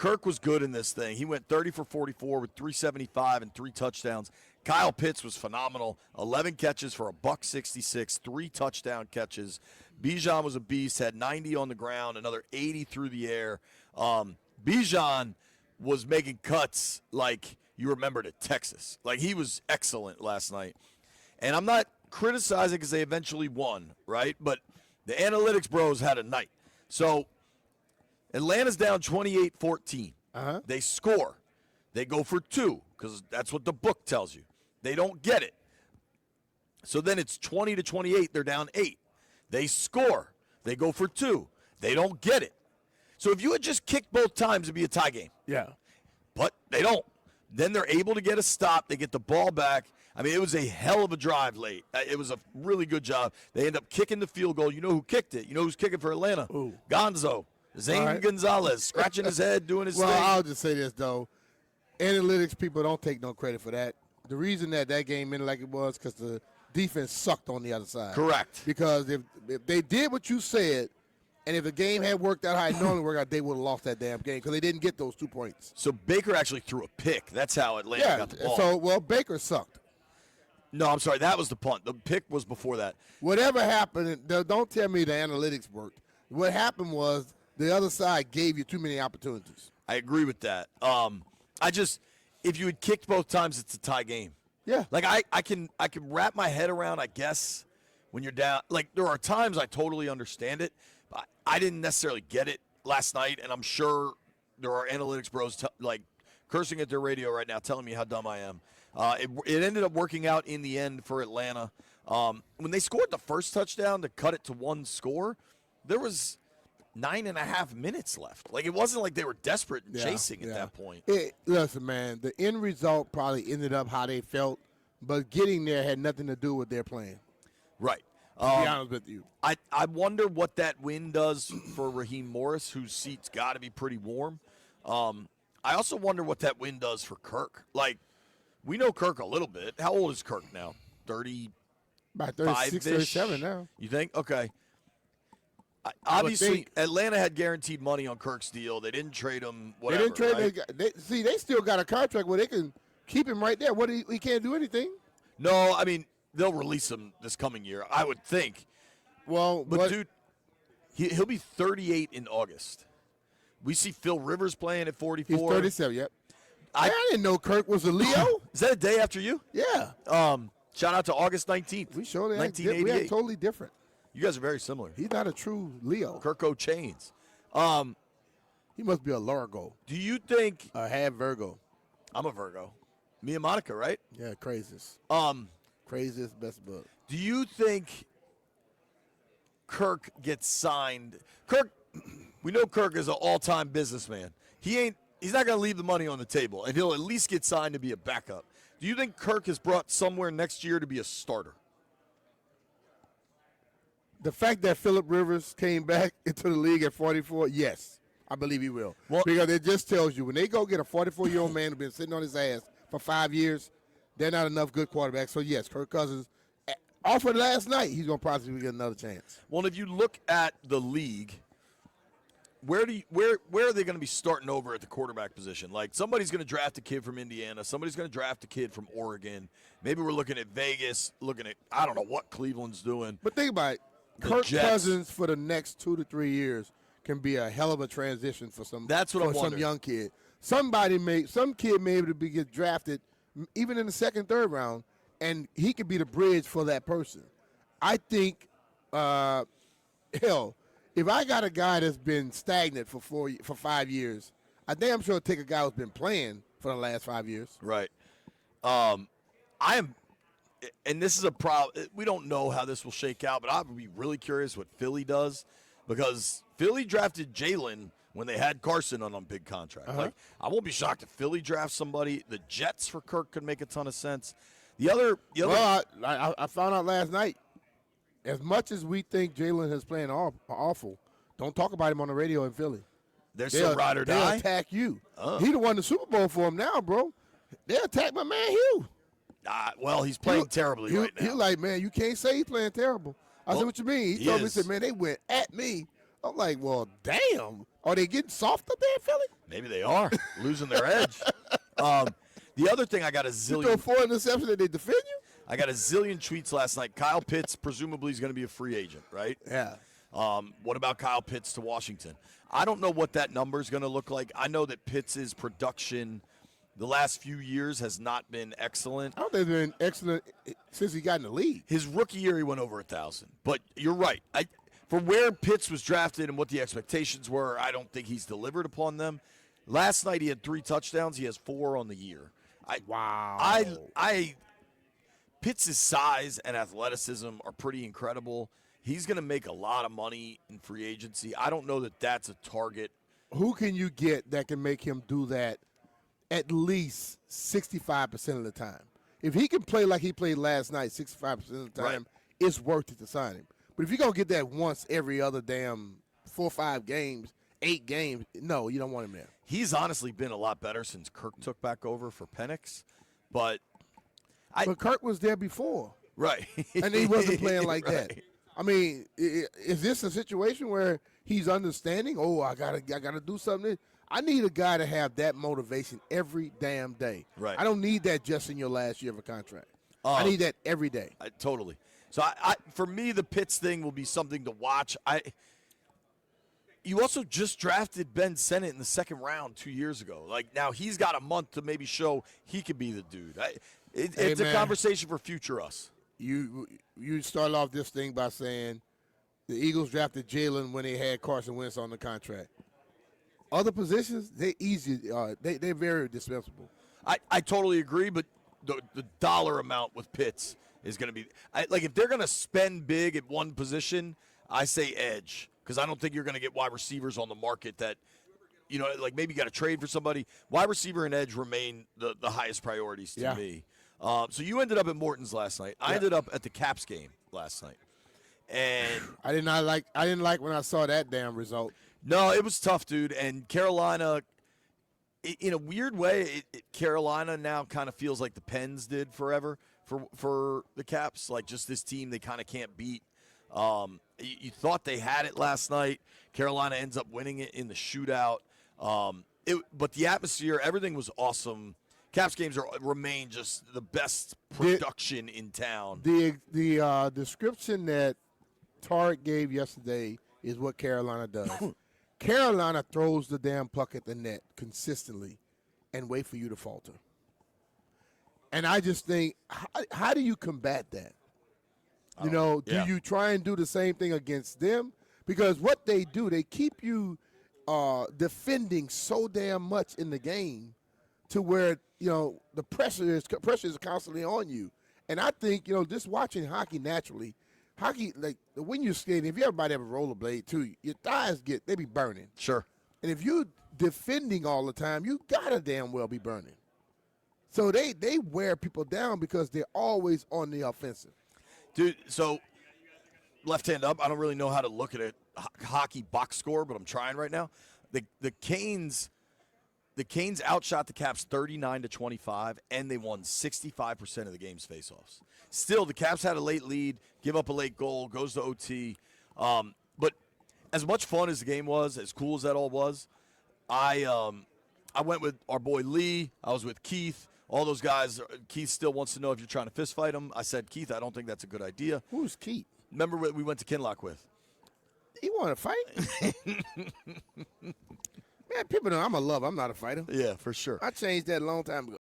Kirk was good in this thing. He went 30 for 44 with 375 and 3 touchdowns. Kyle Pitts was phenomenal. 11 catches for a $166, 3 touchdown catches. Bijan was a beast, had 90 on the ground, another 80 through the air. Bijan was making cuts like you remembered at Texas. Like, he was excellent last night. And I'm not criticizing because they eventually won, right? But the analytics bros had a night. So Atlanta's down 28-14. They score. They go for 2 because that's what the book tells you. They don't get it. So then it's 20-28. They're down 8. They score. They go for 2. They don't get it. So if you had just kicked both times, it'd be a tie game. Yeah. But they don't. Then they're able to get a stop. They get the ball back. I mean, it was a hell of a drive late. It was a really good job. They end up kicking the field goal. You know who kicked it? You know who's kicking for Atlanta? Ooh. Gonzo. Zane Gonzalez, scratching his head, doing his thing. Well, I'll just say this, though. Analytics people don't take no credit for that. The reason that game ended like it was because the defense sucked on the other side. Correct. Because if they did what you said, and if the game had worked out how it normally worked out, they would have lost that damn game because they didn't get those 2 points. So Baker actually threw a pick. That's how Atlanta got the ball. So Baker sucked. No, I'm sorry. That was the punt. The pick was before that. Whatever happened, don't tell me the analytics worked. What happened was the other side gave you too many opportunities. I agree with that. If you had kicked both times, it's a tie game. Yeah. Like I can wrap my head around, I guess, when you're down. Like, there are times I totally understand it, but I didn't necessarily get it last night, and I'm sure there are analytics bros cursing at their radio right now, telling me how dumb I am. It ended up working out in the end for Atlanta. When they scored the first touchdown to cut it to 1 score, there was 9.5 minutes left. Like, it wasn't like they were desperate and chasing at that point. Listen, man, the end result probably ended up how they felt, but getting there had nothing to do with their plan. Right. To be honest with you. I wonder what that win does for Raheem Morris, whose seat's got to be pretty warm. I also wonder what that win does for Kirk. Like, we know Kirk a little bit. How old is Kirk now? 30? About 36, 37 now. You think? Okay. Obviously, Atlanta had guaranteed money on Kirk's deal. They didn't trade him. Whatever, they didn't trade. Right? They still got a contract where they can keep him right there. He can't do anything. No, I mean, they'll release him this coming year, I would think. Well, but dude, he'll be 38 in August. We see Phil Rivers playing at 44. He's 37. Yep. I didn't know Kirk was a Leo. Is that a day after you? Yeah. Shout out to August 19th. We showed 1988. We are totally different. You guys are very similar. He's not a true Leo. Kirk O'Chains. He must be a Largo. Do you think? Have Virgo. I'm a Virgo. Me and Monica, right? Yeah, craziest. Craziest, best book. Do you think Kirk gets signed? Kirk, we know Kirk is an all-time businessman. He's not going to leave the money on the table, and he'll at least get signed to be a backup. Do you think Kirk is brought somewhere next year to be a starter? The fact that Phillip Rivers came back into the league at 44, yes, I believe he will. Well, because it just tells you when they go get a 44-year-old man who's been sitting on his ass for 5 years, they're not enough good quarterbacks. So, yes, Kirk Cousins, offered last night, he's going to possibly get another chance. Well, if you look at the league, where are they going to be starting over at the quarterback position? Like, somebody's going to draft a kid from Indiana. Somebody's going to draft a kid from Oregon. Maybe we're looking at Vegas, looking at, I don't know what Cleveland's doing. But think about it. Kirk Cousins for the next 2 to 3 years can be a hell of a transition for some young kid. Some kid may be able to get drafted even in the second, third round, and he could be the bridge for that person. I think, if I got a guy that's been stagnant for 5 years, I damn sure take a guy who's been playing for the last 5 years. Right. And this is a problem. We don't know how this will shake out, but I would be really curious what Philly does because Philly drafted Jalen when they had Carson on a big contract. Like, I won't be shocked if Philly drafts somebody. The Jets for Kirk could make a ton of sense. Well, I found out last night, as much as we think Jalen is playing awful, don't talk about him on the radio in Philly. They're so ride or die. They'll attack you. He won the Super Bowl for him now, bro. They'll attack my man Hugh. Well, he's playing terribly right now. He's like, man, you can't say he's playing terrible. I said, what you mean? He told me, he said, man, they went at me I'm like, well, damn. Are they getting soft up there in Philly? Maybe they are losing their edge. The other thing, I got a zillion. You throw 4 interceptions and they defend you? I got a zillion tweets last night. Kyle Pitts presumably is going to be a free agent, right? Yeah. What about Kyle Pitts to Washington? I don't know what that number is going to look like. I know that Pitts' production the last few years has not been excellent. I don't think it's been excellent since he got in the league. His rookie year, he went over 1,000. But you're right. For where Pitts was drafted and what the expectations were, I don't think he's delivered upon them. Last night he had 3 touchdowns. He has 4 on the year. Wow. Pitts' size and athleticism are pretty incredible. He's going to make a lot of money in free agency. I don't know that that's a target. Who can you get that can make him do that at least 65% of the time? If he can play like he played last night 65% of the time, it's worth it to sign him. But if you're going to get that once every other damn 4 or 5 games, 8 games, no, you don't want him there. He's honestly been a lot better since Kirk took back over for Penix. But Kirk was there before. Right. And he wasn't playing like that. I mean, is this a situation where he's understanding, I gotta do something? I need a guy to have that motivation every damn day. Right. I don't need that just in your last year of a contract. I need that every day. Totally. So for me, the Pitts thing will be something to watch. You also just drafted Ben Sennett in the 2nd round 2 years ago. Now he's got a month to maybe show he could be the dude. It's a conversation for future us. You started off this thing by saying the Eagles drafted Jalen when they had Carson Wentz on the contract. Other positions, they're easy. They're very dispensable. I totally agree, but the dollar amount with Pitts is going to be if they're going to spend big at one position, I say edge, because I don't think you're going to get wide receivers on the market that, maybe you got to trade for somebody. Wide receiver and edge remain the highest priorities to me. So you ended up at Morton's last night. I ended up at the Caps game last night, and I didn't like when I saw that damn result. No, it was tough, dude. And Carolina, in a weird way, Carolina now kind of feels like the Pens did forever for the Caps. Like, just this team they kind of can't beat. You thought they had it last night. Carolina ends up winning it in the shootout. But the atmosphere, everything was awesome. Caps games remain just the best production in town. The description that Tarek gave yesterday is what Carolina does. Carolina throws the damn puck at the net consistently and wait for you to falter. And I just think, how do you combat that? Do you try and do the same thing against them? Because what they do, they keep you defending so damn much in the game to where, the pressure is constantly on you. And I think, just watching hockey naturally, when you're skating, if you ever have a rollerblade too, your thighs they be burning. Sure. And if you're defending all the time, you gotta damn well be burning. So they wear people down because they're always on the offensive. Dude, so left hand up, I don't really know how to look at a hockey box score, but I'm trying right now. The Canes outshot the Caps 39-25, and they won 65% of the game's faceoffs. Still, the Caps had a late lead, give up a late goal, goes to OT. But as much fun as the game was, as cool as that all was, I went with our boy Lee. I was with Keith. All those guys. Keith still wants to know if you're trying to fist fight him. I said, Keith, I don't think that's a good idea. Who's Keith? Remember what we went to Kinlock with? You want to fight? Man, people know I'm a lover. I'm not a fighter. Yeah, for sure. I changed that a long time ago.